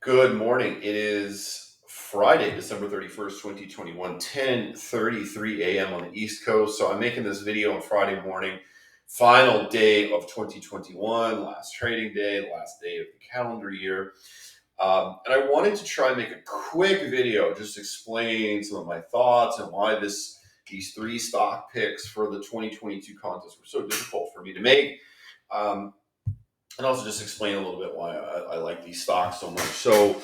Good morning. It is Friday, December 31st, 2021, 10:33 a.m. on the East Coast. So I'm making this video on Friday morning, final day of 2021, last trading day, last day of the calendar year. And I wanted to try and make a quick video just explaining some of my thoughts and why these three stock picks for the 2022 contest were so difficult for me to make. Um, and also just explain a little bit why I like these stocks so much. So,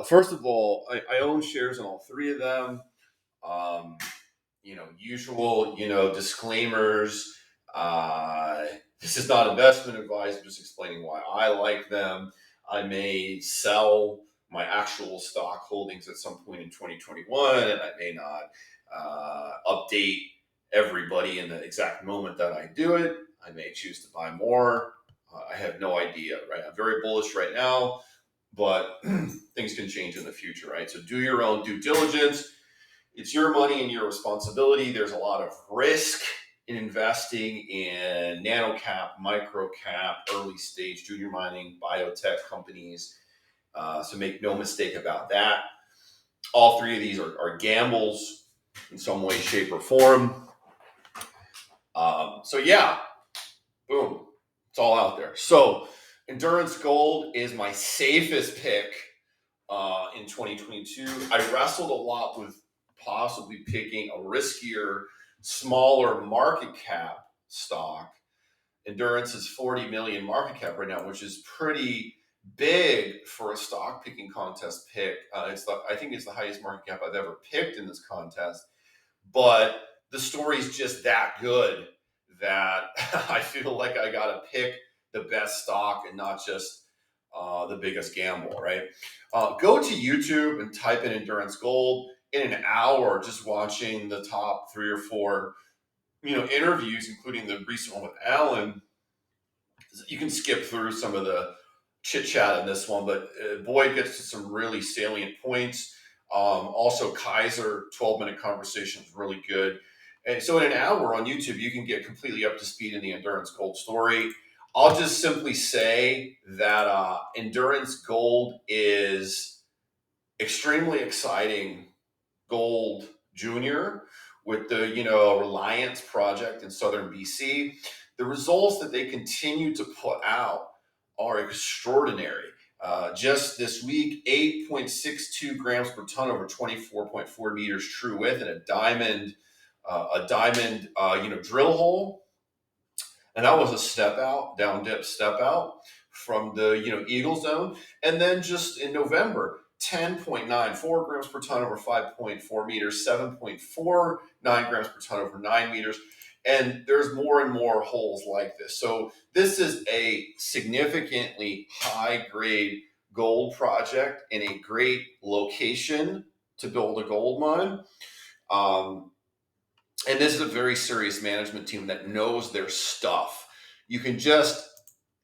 first of all, I own shares in all three of them. Um, usual, disclaimers. Uh, this is not investment advice. I'm just explaining why I like them. I may sell my actual stock holdings at some point in 2021, and I may not update everybody in the exact moment that I do it. I may choose to buy more. I have no idea, right? I'm very bullish right now, but things can change in the future, right? So do your own due diligence. It's your money and your responsibility. There's a lot of risk in investing in nano cap, micro cap, early stage junior mining, biotech companies. So make no mistake about that. All three of these are gambles in some way, shape, or form. So yeah, boom, it's all out there. So Endurance Gold is my safest pick in 2022. I wrestled a lot with possibly picking a riskier, smaller market cap stock. Endurance is 40 million market cap right now, which is pretty big for a stock picking contest pick. I think it's the highest market cap I've ever picked in this contest, but the story's just that good that I feel like I got to pick the best stock and not just the biggest gamble, right? Go to YouTube and type in Endurance Gold. In an hour, just watching the top three or four, interviews, including the recent one with Alan. You can skip through some of the chit chat in this one, but Boyd gets to some really salient points. Also, Kaiser 12-minute conversation is really good. And so, in an hour on YouTube, you can get completely up to speed in the Endurance Gold story. I'll just simply say that Endurance Gold is extremely exciting gold junior with the Reliance project in southern BC. The results that they continue to put out are extraordinary. Just this week, 8.62 grams per ton over 24.4 meters true width, and a diamond drill hole. And that was a step out, down dip step out from the Eagle zone. And then just in November, 10.94 grams per ton over 5.4 meters, 7.49 grams per ton over 9 meters. And there's more and more holes like this. So this is a significantly high grade gold project in a great location to build a gold mine. And this is a very serious management team that knows their stuff. You can just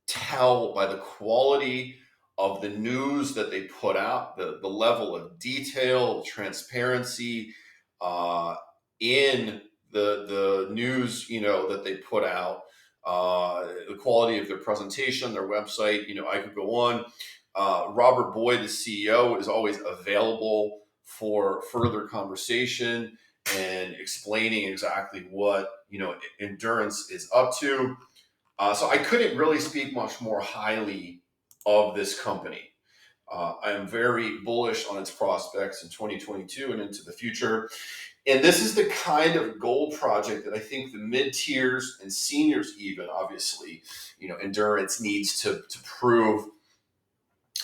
tell by the quality of the news that they put out, the level of detail, transparency in the news, that they put out, the quality of their presentation, their website. I could go on. Robert Boyd, the CEO, is always available for further conversation and explaining exactly what Endurance is up to. So I couldn't really speak much more highly of this company. I am very bullish on its prospects in 2022 and into the future. And this is the kind of gold project that I think the mid tiers and seniors, even obviously, Endurance needs to prove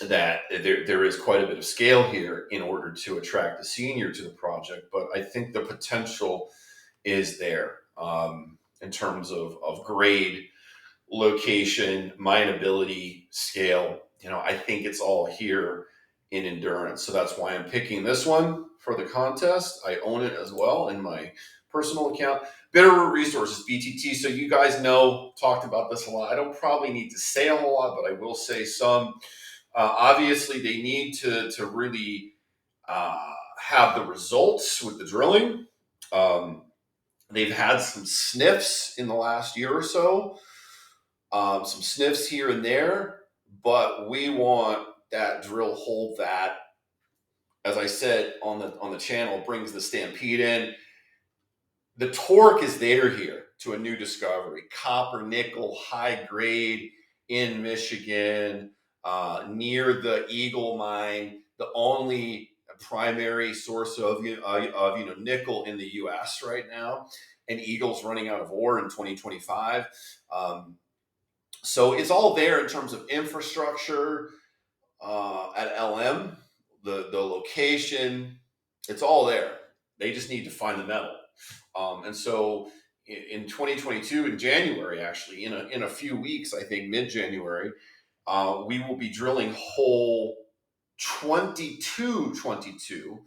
that there is quite a bit of scale here in order to attract a senior to the project. But I think the potential is there in terms of grade, location, mineability, scale. I think it's all here in Endurance. So that's why I'm picking this one for the contest. I own it as well in my personal account. Bitterroot Resources, BTT. So you guys talked about this a lot. I don't probably need to say a whole lot, but I will say some. Obviously, they need to really have the results with the drilling. They've had some sniffs in the last year or so, some sniffs here and there, but we want that drill hole that, as I said on the channel, brings the stampede in. The torque is there here to a new discovery. Copper, nickel, high grade in Michigan, near the Eagle mine, the only primary source of nickel in the U.S. right now, and Eagle's running out of ore in 2025. So it's all there in terms of infrastructure at LM, the location, it's all there. They just need to find the metal. And so in 2022, in January, actually, in a few weeks, I think mid-January, we will be drilling hole 2222,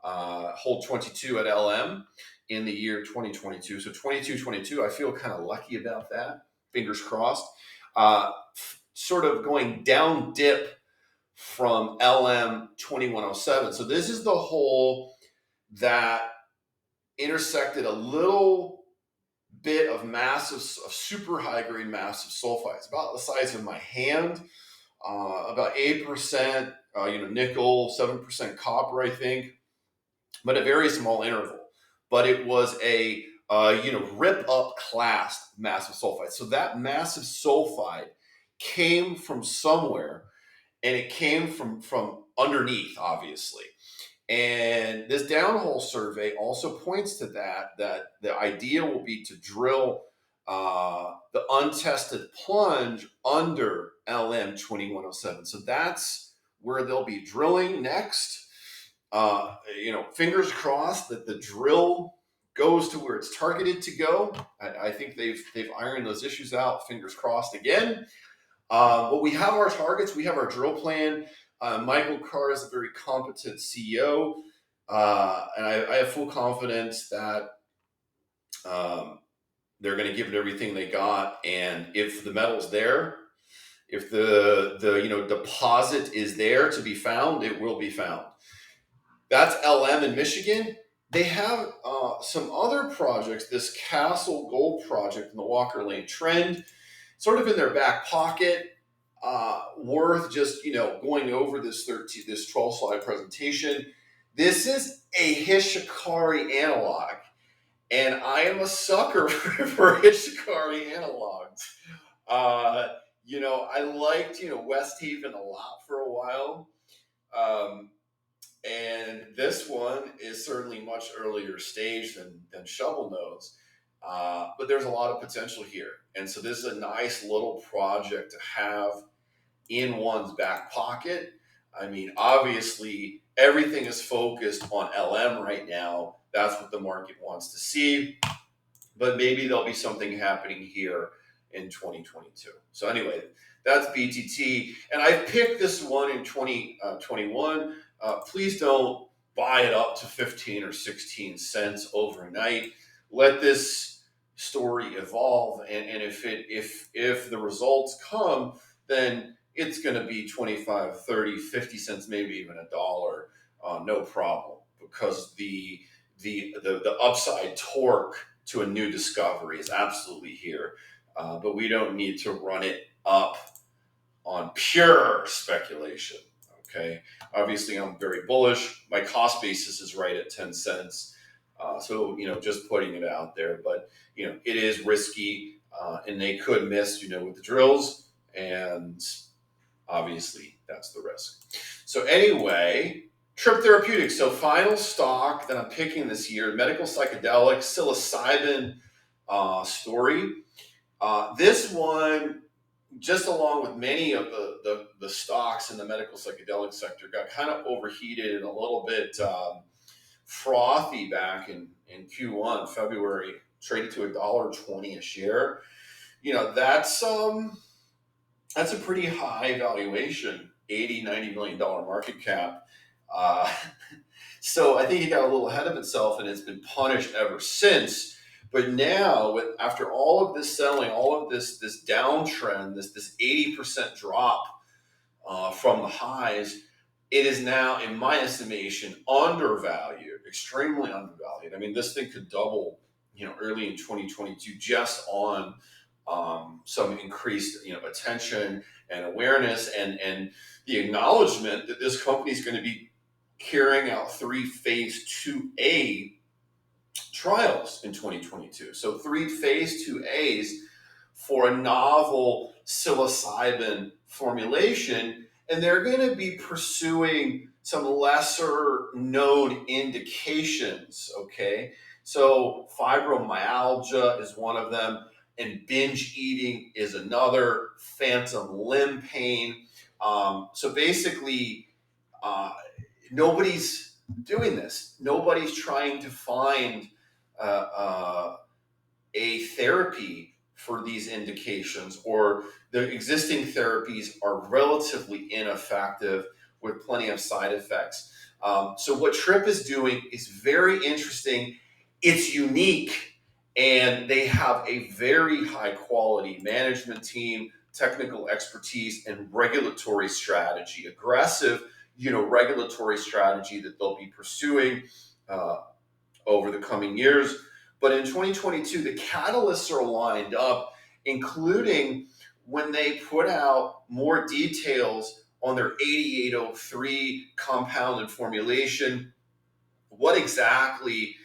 hole 22 at LM in the year 2022. So 2222, I feel kind of lucky about that. Fingers crossed. Sort of going down dip from LM 2107. So this is the hole that intersected a little bit of super high grade massive sulfides, about the size of my hand, about 8%, nickel, 7% copper, I think, but a very small interval. But it was a rip up class massive sulfide. So that massive sulfide came from somewhere, and it came from underneath, obviously. And this downhole survey also points to that the idea will be to drill the untested plunge under LM 2107. So that's where they'll be drilling next. Fingers crossed that the drill goes to where it's targeted to go. I think they've ironed those issues out. Fingers crossed again. But we have our targets. We have our drill plan. Michael Carr is a very competent CEO, and I have full confidence that they're going to give it everything they got. And if the metal's there, if the deposit is there to be found, it will be found. That's LM in Michigan. They have some other projects. This Castle Gold project in the Walker Lane Trend, sort of in their back pocket. Worth just going over this 12 slide presentation. This is a Hishikari analog, and I am a sucker for Hishikari analogs. I liked West Haven a lot for a while, and this one is certainly much earlier stage than Shovel Nodes. But there's a lot of potential here, and so this is a nice little project to have in one's back pocket. I mean, obviously, everything is focused on LM right now. That's what the market wants to see. But maybe there'll be something happening here in 2022. So anyway, that's BTT. And I picked this one in 2021. Please don't buy it up to 15 or 16 cents overnight. Let this story evolve. And if the results come, then it's going to be 25, 30, 50 cents, maybe even $1, no problem, because the upside torque to a new discovery is absolutely here. But we don't need to run it up on pure speculation. Okay. Obviously, I'm very bullish. My cost basis is right at 10 cents. So, just putting it out there. But, it is risky, and they could miss, with the drills. And obviously, that's the risk. So anyway, Trip Therapeutics. So final stock that I'm picking this year, medical psychedelic psilocybin story. This one, just along with many of the stocks in the medical psychedelic sector, got kind of overheated and a little bit frothy back in Q1, February, traded to $1.20 a share. That's a pretty high valuation, $80-90 million market cap. So I think it got a little ahead of itself, and it's been punished ever since. But now, after all of this selling, all of this downtrend, this 80% drop from the highs, it is now, in my estimation, undervalued, extremely undervalued. I mean, this thing could double, early in 2022 just on some increased, attention and awareness and the acknowledgement that this company is going to be carrying out 3 phase 2A trials in 2022. So 3 phase 2As for a novel psilocybin formulation, and they're going to be pursuing some lesser known indications. Okay, so fibromyalgia is one of them, and binge eating is another, phantom limb pain. So basically, uh, nobody's doing this. Nobody's trying to find uh, uh, a therapy for these indications, or the existing therapies are relatively ineffective with plenty of side effects. So, what Trip is doing is very interesting. It's unique, and they have a very high quality management team, technical expertise, and regulatory strategy, aggressive, regulatory strategy that they'll be pursuing uh, over the coming years. But in 2022, the catalysts are lined up, including when they put out more details on their 8803 compound and formulation, what exactly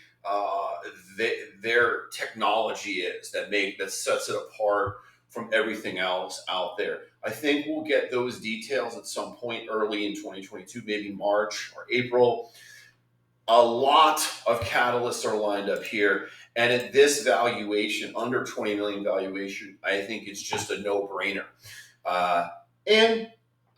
their technology is that sets it apart from everything else out there. I think we'll get those details at some point early in 2022, maybe March or April. A lot of catalysts are lined up here, and at this valuation, under 20 million valuation, I think it's just a no-brainer. uh, and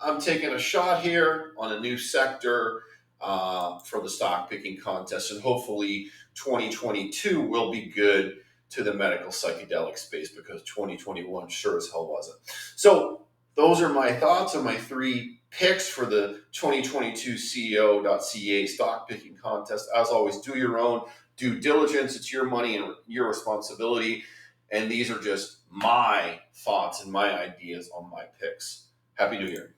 I'm taking a shot here on a new sector for the stock picking contest, and hopefully 2022 will be good to the medical psychedelic space, because 2021 sure as hell wasn't. So those are my thoughts on my 3 picks for the 2022 CEO.ca stock picking contest. As always, do your own due diligence. It's your money and your responsibility. And these are just my thoughts and my ideas on my picks. Happy New Year.